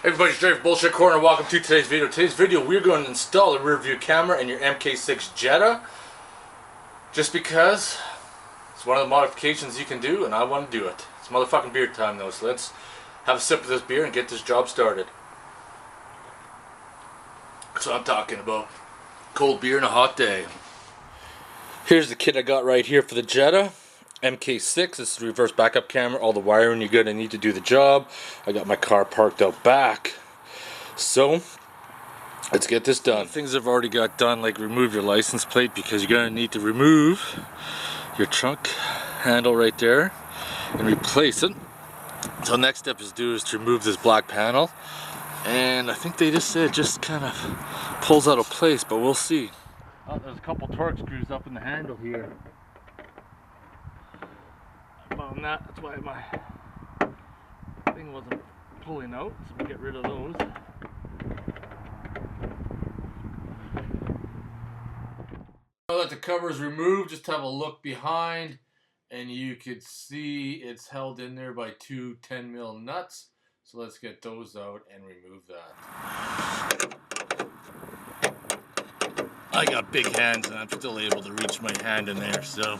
Everybody, straight bullshit corner. Welcome to today's video. Today's video, we're going to install a rear view camera in your MK6 Jetta, just because it's one of the modifications you can do, and I want to do it. It's motherfucking beer time though, so let's have a sip of this beer and get this job started. That's what I'm talking about. Cold beer and a hot day. Here's the kit I got right here for the Jetta. MK6, this is the reverse backup camera, all the wiring you're going to need to do the job. I got my car parked out back. So, let's get this done. Things I've already got done, like remove your license plate, because you're going to need to remove your trunk handle right there and replace it. So next step is to remove this black panel. And I think they just said it just kind of pulls out of place, but we'll see. Oh, there's a couple torque screws up in the handle here. On that, that's why my thing wasn't pulling out, so we get rid of those. Now that the cover is removed, just have a look behind and you could see it's held in there by two 10mm nuts. So let's get those out and remove that. I got big hands and I'm still able to reach my hand in there, so.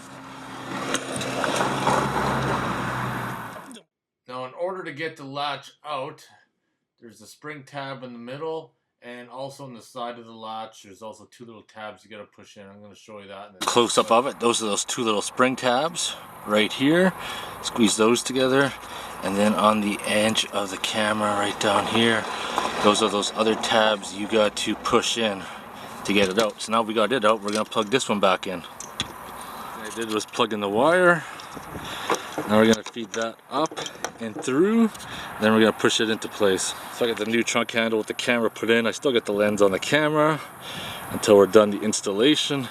Now, in order to get the latch out, there's a spring tab in the middle, and also on the side of the latch there's also two little tabs you gotta push in. I'm going to show you that. Close up of it, those are those two little spring tabs right here. Squeeze those together, and then on the edge of the camera right down here, those are those other tabs you got to push in to get it out. So now we got it out, we're going to plug this one back in. What I did was plug in the wire. Now we're going to feed that up and through, then we're going to push it into place. So I got the new trunk handle with the camera put in. I still got the lens on the camera until we're done the installation.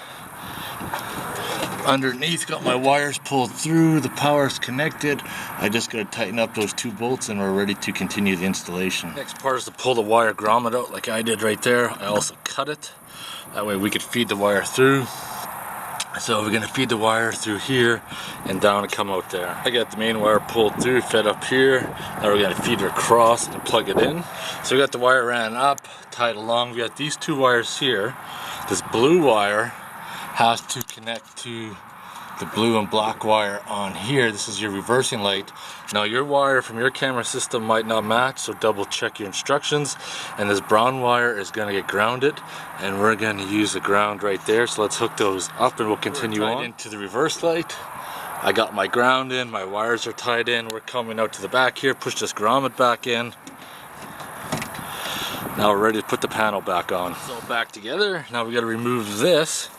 Underneath, got my wires pulled through, the power's connected. I just got to tighten up those two bolts and we're ready to continue the installation. Next part is to pull the wire grommet out like I did right there. I also cut it, that way we could feed the wire through. So we're going to feed the wire through here and down and come out there. I got the main wire pulled through, fed up here. Now we're going to feed it across and plug it in. So we got the wire ran up, tied along. We got these two wires here. This blue wire has to connect to the blue and black wire on here. This is your reversing light. Now your wire from your camera system might not match, so double check your instructions. And this brown wire is going to get grounded, and we're going to use the ground right there. So let's hook those up and we'll continue on into the reverse light. I got my ground in, my wires are tied in. We're coming out to the back here, push this grommet back in. Now we're ready to put the panel back on. It's all back together. Now we got to remove this.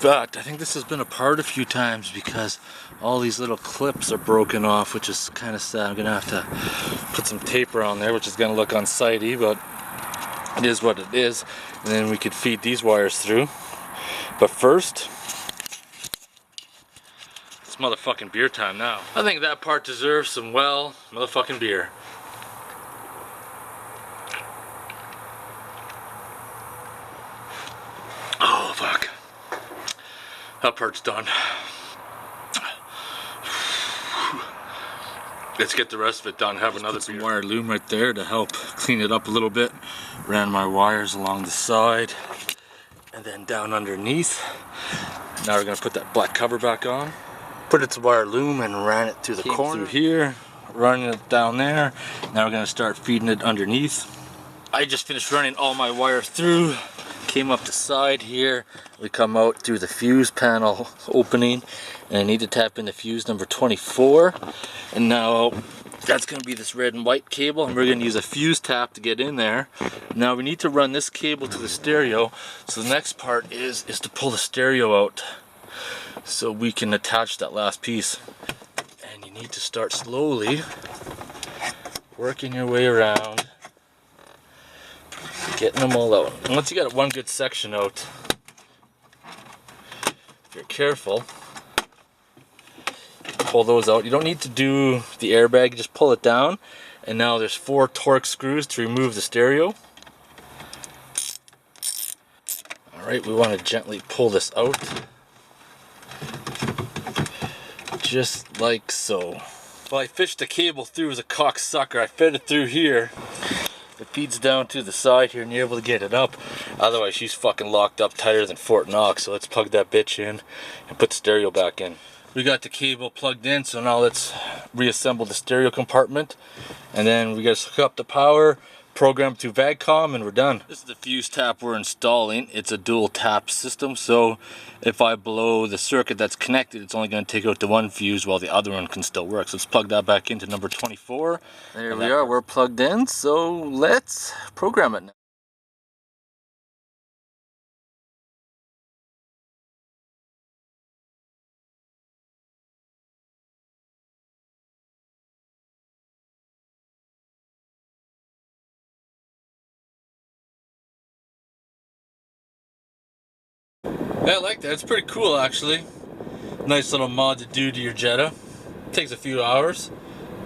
But I think this has been apart a few times because all these little clips are broken off, which is kind of sad. I'm going to have to put some tape around there, which is going to look unsightly, but it is what it is. And then we could feed these wires through. But first, it's motherfucking beer time now. I think that part deserves some motherfucking beer. Oh, fuck. That part's done. Let's get the rest of it done. Have another some wire loom right there to help clean it up a little bit. Ran my wires along the side and then down underneath. Now we're gonna put that black cover back on. Put it to wire loom and ran it through the corner. Through here, running it down there. Now we're gonna start feeding it underneath. I just finished running all my wires through. Came up the side here, we come out through the fuse panel opening, and I need to tap into fuse number 24, and now that's going to be this red and white cable, and we're going to use a fuse tap to get in there. Now we need to run this cable to the stereo, so the next part is to pull the stereo out so we can attach that last piece. And you need to start slowly working your way around, getting them all out. And once you got one good section out, if you're careful, pull those out. You don't need to do the airbag, just pull it down. And now there's 4 torque screws to remove the stereo. Alright, we want to gently pull this out. Just like so. Well, I fished the cable through as a cocksucker. I fed it through here. It feeds down to the side here and you're able to get it up. Otherwise she's fucking locked up tighter than Fort Knox. So let's plug that bitch in and put the stereo back in. We got the cable plugged in, so now let's reassemble the stereo compartment. And then we gotta hook up the power, program to Vag-com, and we're done. This is the fuse tap we're installing. It's a dual tap system, so if I blow the circuit that's connected, it's only going to take out the one fuse while the other one can still work. So let's plug that back into number 24. There we are, we're plugged in, so let's program it now. Yeah, I like that. It's pretty cool actually. Nice little mod to do to your Jetta. Takes a few hours,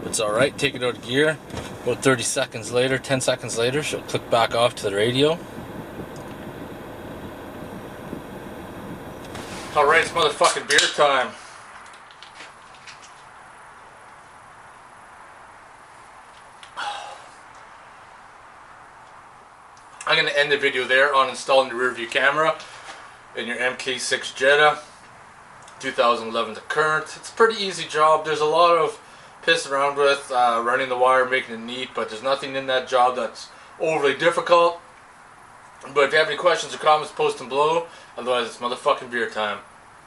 but it's alright. Take it out of gear. About 30 seconds later, 10 seconds later, she'll click back off to the radio. Alright, it's motherfucking beer time. I'm going to end the video there on installing the rear view camera in your MK6 Jetta 2011 to current. It's a pretty easy job. There's a lot of piss around with running the wire, making it neat, but there's nothing in that job that's overly difficult. But if you have any questions or comments, post them below. Otherwise, it's motherfucking beer time.